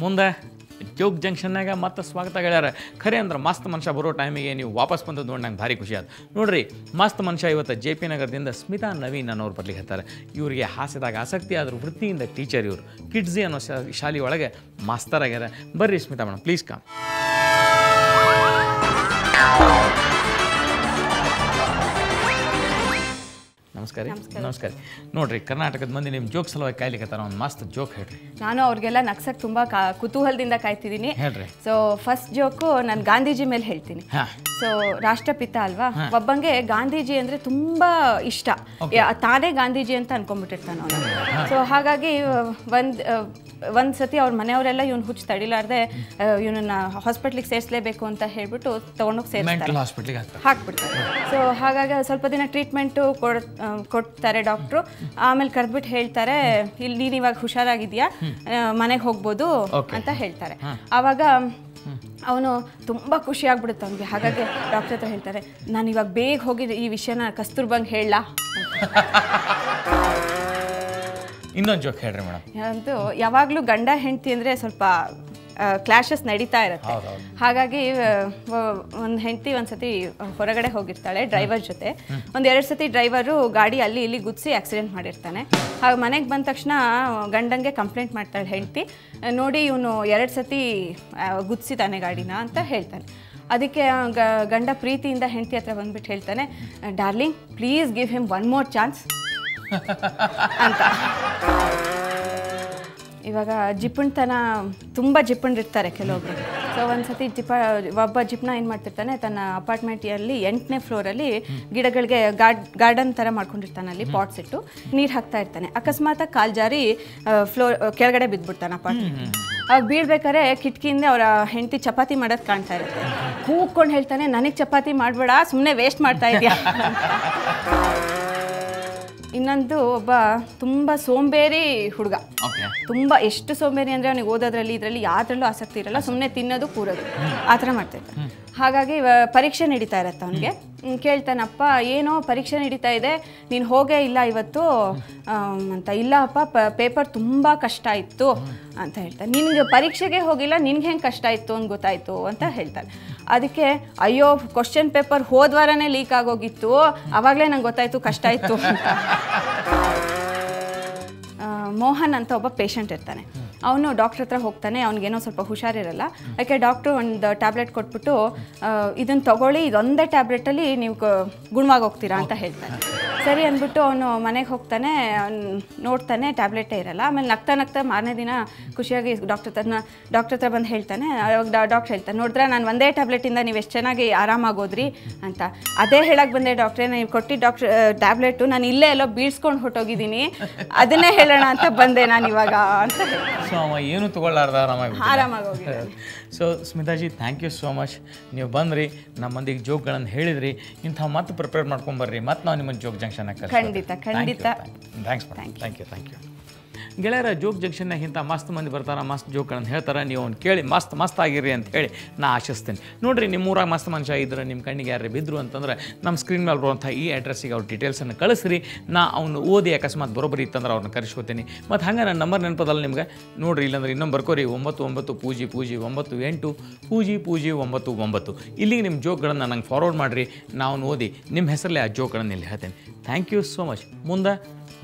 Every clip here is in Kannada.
ಮುಂದೆ ಜೋಗ್ ಜಂಕ್ಷನ್ನಾಗ ಮತ್ತೆ ಸ್ವಾಗತ ಗೆಳೆಯರ. ಖರೆ ಅಂದ್ರೆ ಮಸ್ತ್ ಮನುಷ್ಯ ಬರೋ ಟೈಮಿಗೆ ನೀವು ವಾಪಸ್ ಬಂದದ್ದು ನೋಡಿ ನಂಗೆ ಭಾರಿ ಖುಷಿ ಆಯ್ತು. ನೋಡ್ರಿ, ಮಸ್ತ್ ಮನುಷ್ಯ ಇವತ್ತು ಜೆ ಪಿ ನಗರದಿಂದ ಸ್ಮಿತಾ ನವೀನ್ ಅನ್ನೋರು ಬರ್ಲಿಕ್ಕೆ ಹತ್ತಾರೆ. ಇವರಿಗೆ ಹಾಸ್ಯದಾಗ ಆಸಕ್ತಿ ಆದರೂ ವೃತ್ತಿಯಿಂದ ಟೀಚರ್. ಇವರು ಕಿಡ್ಸಿ ಅನ್ನೋ ಶಾಲೆ ಒಳಗೆ ಮಾಸ್ತರ್ ಆಗ್ಯಾರ. ಬರ್ರಿ ಸ್ಮಿತಾ ಮೇಡಮ್, ಪ್ಲೀಸ್ ಕಮ್. ನಮಸ್ಕಾರ. ನಮಸ್ಕಾರ. ನೋಡ್ರಿ, ಕರ್ನಾಟಕದ ಮಂದಿ ನಿಮ್ಮ ಜೋಕ್ ಸಲುವಾಗಿ ಕಾಯ್ಲಿಕ್ಕೆ ಒಂದು ಮಸ್ತ್ ಜೋಕ್ ಹೇಳ್ರಿ. ನಾನು ಅವ್ರಿಗೆಲ್ಲ ನಗ್ಸಕ್ಕೆ ತುಂಬಾ ಕುತೂಹಲದಿಂದ ಕಾಯ್ತಿದ್ದೀನಿ. ಹೇಳ್ರಿ. ಸೊ ಫಸ್ಟ್ ಜೋಕು ನಾನು ಗಾಂಧೀಜಿ ಮೇಲೆ ಹೇಳ್ತೀನಿ. ಸೊ ರಾಷ್ಟ್ರಪಿತ ಅಲ್ವಾ, ಒಬ್ಬಂಗೆ ಗಾಂಧೀಜಿ ಅಂದ್ರೆ ತುಂಬಾ ಇಷ್ಟ, ತಾನೇ ಗಾಂಧೀಜಿ ಅಂತ ಅನ್ಕೊಂಡ್ಬಿಟ್ಟಿರ್ತಾನೆ ಅವನು. ಸೊ ಹಾಗಾಗಿ ಒಂದ್ಸತಿ ಅವ್ರ ಮನೆಯವರೆಲ್ಲ ಇವ್ನು ಹುಚ್ಚು ತಡಿಲಾರ್ದೆ ಇವನನ್ನ ಹಾಸ್ಪಿಟ್ಲಿಗೆ ಸೇರಿಸಲೇಬೇಕು ಅಂತ ಹೇಳ್ಬಿಟ್ಟು ತಗೊಂಡೋಗಿ ಸೇರಿಸ್ತಾರೆ, ಹಾಕ್ಬಿಡ್ತಾರೆ. ಸೊ ಹಾಗಾಗಿ ಸ್ವಲ್ಪ ದಿನ ಟ್ರೀಟ್ಮೆಂಟು ಕೊಡ್ತಾರೆ ಡಾಕ್ಟ್ರು. ಆಮೇಲೆ ಕರೆದ್ಬಿಟ್ಟು ಹೇಳ್ತಾರೆ, ಇಲ್ಲಿ ನೀನು ಇವಾಗ ಹುಷಾರಾಗಿದ್ಯಾ, ಮನೆಗೆ ಹೋಗ್ಬೋದು ಅಂತ ಹೇಳ್ತಾರೆ. ಆವಾಗ ಅವನು ತುಂಬ ಖುಷಿ ಆಗ್ಬಿಡುತ್ತೆ ಅವನಿಗೆ. ಹಾಗಾಗಿ ಡಾಕ್ಟರ್ ಹತ್ರ ಹೇಳ್ತಾರೆ, ನಾನು ಇವಾಗ ಬೇಗ ಹೋಗಿ ಈ ವಿಷಯನ ಕಸ್ತೂರ್ಬಾಂಗ್ ಹೇಳಲಾ. ಇನ್ನೊಂದು ಜೋಕ್ ಹೇಳ್ರಿ ಮೇಡಮ್. ಅಂತೂ ಯಾವಾಗಲೂ ಗಂಡ ಹೆಂಡತಿ ಅಂದರೆ ಸ್ವಲ್ಪ ಕ್ಲಾಶಸ್ ನಡೀತಾ ಇರುತ್ತೆ. ಹಾಗಾಗಿ ಒಂದು ಹೆಂಡತಿ ಒಂದ್ಸತಿ ಹೊರಗಡೆ ಹೋಗಿರ್ತಾಳೆ ಡ್ರೈವರ್ ಜೊತೆ. ಒಂದೆರಡು ಸತಿ ಡ್ರೈವರು ಗಾಡಿ ಅಲ್ಲಿ ಇಲ್ಲಿ ಗುದ್ದಿಸಿ ಆಕ್ಸಿಡೆಂಟ್ ಮಾಡಿರ್ತಾನೆ. ಹಾಗೆ ಮನೆಗೆ ಬಂದ ತಕ್ಷಣ ಗಂಡಂಗೆ ಕಂಪ್ಲೇಂಟ್ ಮಾಡ್ತಾಳೆ ಹೆಂಡತಿ, ನೋಡಿ ಇವನು 2 ಸತಿ ಗುದ್ದಿಸಿದ್ದಾನೆ ಗಾಡಿನ ಅಂತ ಹೇಳ್ತಾನೆ. ಅದಕ್ಕೆ ಗಂಡ ಪ್ರೀತಿಯಿಂದ ಹೆಂಡತಿ ಹತ್ರ ಬಂದ್ಬಿಟ್ಟು ಹೇಳ್ತಾನೆ, darling please give him 1 more chance ಅಂತ. ಇವಾಗ ಜಿಪುಣ್ತನ ತುಂಬ ಜಿಪುಣ್ರಿರ್ತಾರೆ ಕೆಲವೊಬ್ರು. ಸೊ ಒಂದ್ಸತಿ ಒಬ್ಬ ಜಿಪ್ನ ಏನು ಮಾಡ್ತಿರ್ತಾನೆ, ತನ್ನ ಅಪಾರ್ಟ್ಮೆಂಟಲ್ಲಿ 8ನೇ ಫ್ಲೋರಲ್ಲಿ ಗಿಡಗಳಿಗೆ ಗಾರ್ಡನ್ ಥರ ಮಾಡ್ಕೊಂಡಿರ್ತಾನೆ. ಅಲ್ಲಿ ಪಾಟ್ಸ್ ಇಟ್ಟು ನೀರು ಹಾಕ್ತಾ ಇರ್ತಾನೆ. ಅಕಸ್ಮಾತ್ ಕಾಲು ಜಾರಿ ಕೆಳಗಡೆ ಬಿದ್ದುಬಿಡ್ತಾನೆ ಅಪಾರ್ಟ್ಮೆಂಟ್. ಅವಾಗ ಬೀಳ್ಬೇಕಾದ್ರೆ ಕಿಟಕಿಯಿಂದ ಅವರ ಹೆಂಡತಿ ಚಪಾತಿ ಮಾಡೋದು ಕಾಣ್ತಾ ಇರುತ್ತೆ. ಕೂಗ್ಕೊಂಡು ಹೇಳ್ತಾನೆ, ನನಗೆ ಚಪಾತಿ ಮಾಡಬೇಡ, ಸುಮ್ಮನೆ ವೇಸ್ಟ್ ಮಾಡ್ತಾ ಇದೆಯಾ. ಇನ್ನೊಂದು, ಒಬ್ಬ ತುಂಬ ಸೋಂಬೇರಿ ಹುಡುಗ. ತುಂಬ ಎಷ್ಟು ಸೋಂಬೇರಿ ಅಂದರೆ ಅವನಿಗೆ ಓದೋದ್ರಲ್ಲಿ ಇದರಲ್ಲಿ ಯಾವ್ದ್ರಲ್ಲೂ ಆಸಕ್ತಿ ಇರಲ್ಲ, ಸುಮ್ಮನೆ ತಿನ್ನೋದು ಕೂರೋದು ಆ ಥರ ಮಾಡ್ತಿರ್ತಾನೆ. ಹಾಗಾಗಿ ಪರೀಕ್ಷೆ ನಡೀತಾ ಇರತ್ತೆ ಅವನಿಗೆ. ಕೇಳ್ತಾನಪ್ಪ, ಏನೋ ಪರೀಕ್ಷೆ ನಡೀತಾ ಇದೆ, ನೀನು ಹೋಗೇ ಇಲ್ಲ ಇವತ್ತು ಅಂತ. ಇಲ್ಲ ಅಪ್ಪ, ಪೇಪರ್ ತುಂಬ ಕಷ್ಟ ಇತ್ತು ಅಂತ ಹೇಳ್ತಾನೆ. ನಿನಗೆ ಪರೀಕ್ಷೆಗೆ ಹೋಗಿಲ್ಲ, ನಿನ್ಗೆ ಹೆಂಗೆ ಕಷ್ಟ ಇತ್ತು ಅಂತ ಗೊತ್ತಾಯಿತು ಅಂತ ಹೇಳ್ತಾನೆ. ಅದಕ್ಕೆ, ಅಯ್ಯೋ ಕ್ವಶನ್ ಪೇಪರ್ ಹೋದ್ವಾರನೇ ಲೀಕ್ ಆಗೋಗಿತ್ತು, ಆವಾಗಲೇ ನಂಗೆ ಗೊತ್ತಾಯಿತು ಕಷ್ಟ ಇತ್ತು ಅಂತ. ಮೋಹನ್ ಅಂತ ಒಬ್ಬ ಪೇಷಂಟ್ ಇರ್ತಾನೆ. ಅವನು ಡಾಕ್ಟ್ರ್ ಹತ್ರ ಹೋಗ್ತಾನೆ. ಅವ್ನಿಗೇನೋ ಸ್ವಲ್ಪ ಹುಷಾರಿರಲ್ಲ. ಅದಕ್ಕೆ ಡಾಕ್ಟ್ರು ಒಂದು ಟ್ಯಾಬ್ಲೆಟ್ ಕೊಟ್ಬಿಟ್ಟು, ಇದನ್ನು ತಗೊಳ್ಳಿ, ಇದೊಂದೇ ಟ್ಯಾಬ್ಲೆಟಲ್ಲಿ ನೀವು ಗುಣವಾಗಿ ಹೋಗ್ತೀರಾ ಅಂತ ಹೇಳ್ತಾನೆ. ಸರಿ ಅಂದ್ಬಿಟ್ಟು ಅವನು ಮನೆಗೆ ಹೋಗ್ತಾನೆ. ನೋಡ್ತಾನೆ ಟ್ಯಾಬ್ಲೆಟೇ ಇರಲ್ಲ. ಆಮೇಲೆ ನಗ್ತಾ ಮಾರನೇ ದಿನ ಖುಷಿಯಾಗಿ ಡಾಕ್ಟ್ರ್ ಹತ್ರ ಬಂದು ಹೇಳ್ತಾನೆ. ಅವಾಗ ಡಾಕ್ಟ್ರ್ ಹೇಳ್ತಾನೆ, ನೋಡಿದ್ರೆ ನಾನು ಒಂದೇ ಟ್ಯಾಬ್ಲೆಟಿಂದ ನೀವು ಎಷ್ಟು ಚೆನ್ನಾಗಿ ಆರಾಮಾಗೋದ್ರಿ ಅಂತ. ಅದೇ ಹೇಳಕ್ಕೆ ಬಂದೆ ಡಾಕ್ಟ್ರೇ, ನೀವು ಕೊಟ್ಟಿದ್ದ ಟ್ಯಾಬ್ಲೆಟು ನಾನು ಇಲ್ಲೇ ಎಲ್ಲೋ ಬೀಳ್ಸ್ಕೊಂಡು ಹೊಟ್ಟೋಗಿದ್ದೀನಿ, ಅದನ್ನೇ ಹೇಳೋಣ ಅಂತ ಬಂದೆ ನಾನು ಇವಾಗ ಅಂತ ಹೇಳ್ತೀನಿ. ಸೊ ಅವ ಏನು ತಗೊಳ್ಳಾರ್ದ ಆರಾಮಾಗಿ ಹೋಗಿ. So Smitaji, thank you so much. ನೀವು ಬಂದ್ರಿ, ನಮ್ಮ ಮಂದಿಗೆ ಜೋಕ್ಗಳನ್ನು ಹೇಳಿದ್ರಿ. ಇಂಥ ಮತ್ತೆ ಪ್ರಿಪೇರ್ ಮಾಡ್ಕೊಂಬರ್ರಿ, ಮತ್ತೆ ನಾವು ನಿಮ್ಮನ್ನು ಜೋಗ್ ಜಂಕ್ಷನ್ ಖಂಡಿತ ಖಂಡಿತ. Thanks madam. Thank you. ಗೆಳೆಯರ, ಜೋಗ್ ಜಂಕ್ಷನ್ನಾಗ ಇಂಥ ಮಸ್ತ್ ಮಂದಿ ಬರ್ತಾರೆ, ಮಸ್ತ್ ಜೋಕ್ಗಳನ್ನು ಹೇಳ್ತಾರೆ. ನೀವು ಅವ್ನು ಕೇಳಿ ಮಸ್ತ್ ಆಗಿರಿ ಅಂತ ಹೇಳಿ ನಾ ಆಶಿಸ್ತೀನಿ. ನೋಡಿರಿ, ನಿಮ್ಮ ಊರಾಗ ಮಸ್ತ್ ಮನುಷ್ಯ ಇದ್ರೆ, ನಿಮ್ಮ ಕಣ್ಣಿಗೆ ಯಾರು ಬಿದ್ದರು ಅಂತಂದ್ರೆ ನಮ್ಮ ಸ್ಕ್ರೀನ್ ಮೇಲೆ ಬರುವಂಥ ಈ ಅಡ್ರೆಸ್ಸಿಗೆ ಅವ್ರ ಡೀಟೇಲ್ಸನ್ನು ಕಳಿಸ್ರಿ. ನಾ ಅವ್ನು ಓದಿ ಅಕಸ್ಮಾತ್ ಬರೋಬ್ಬರಿ ಇತ್ತಂದ್ರೆ ಅವ್ರನ್ನ ಕರೆಸ್ಕೋತೀನಿ. ಮತ್ತು ಹಂಗೆ ನನ್ನ ನಂಬರ್ ನೆನಪದಲ್ಲ ನಿಮ್ಗೆ, ನೋಡಿರಿ, ಇಲ್ಲಾಂದ್ರೆ ಇನ್ನೊಂದು ಬರ್ಕೋರಿ, 99 ಪೂಜಿ 98 ಪೂಜಿ 99. ಇಲ್ಲಿಗೆ ನಿಮ್ಮ ಜೋಕ್ಗಳನ್ನು ನಂಗೆ ಫಾರ್ವರ್ಡ್ ಮಾಡಿರಿ. ನಾವು ಓದಿ ನಿಮ್ಮ ಹೆಸರಲ್ಲೇ ಆ ಜೋಕ್ಗಳನ್ನು ಇಲ್ಲಿ ಹೇಳ್ತೇನೆ. Thank you so much. ಮುಂದೆ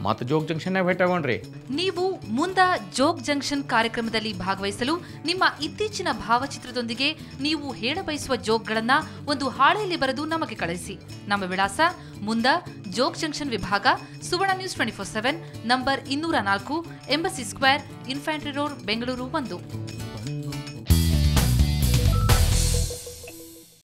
ಮತ್ತೆ ಜೋಗ್ ಜಂಕ್ಷನ್ನಾಗ ಭೇಟಿಯಾಗೋಣ್ರಿ. ನೀವು ಮುಂದೆ ಜೋಗ್ ಜಂಕ್ಷನ್ ಕಾರ್ಯಕ್ರಮದಲ್ಲಿ ಭಾಗವಹಿಸಲು ನಿಮ್ಮ ಇತ್ತೀಚಿನ ಭಾವಚಿತ್ರದೊಂದಿಗೆ ನೀವು ಹೇಳ ಬಯಸುವ ಜೋಕ್ಗಳನ್ನ ಒಂದು ಹಾಳೆಯಲ್ಲಿ ಬರೆದು ನಮಗೆ ಕಳಿಸಿ. ನಮ್ಮ ವಿಳಾಸ: ಮುಂದ ಜೋಗ್ ಜಂಕ್ಷನ್ ವಿಭಾಗ, Suvarna news 24/7, number 204, embassy square, infantry road, Bengaluru 1.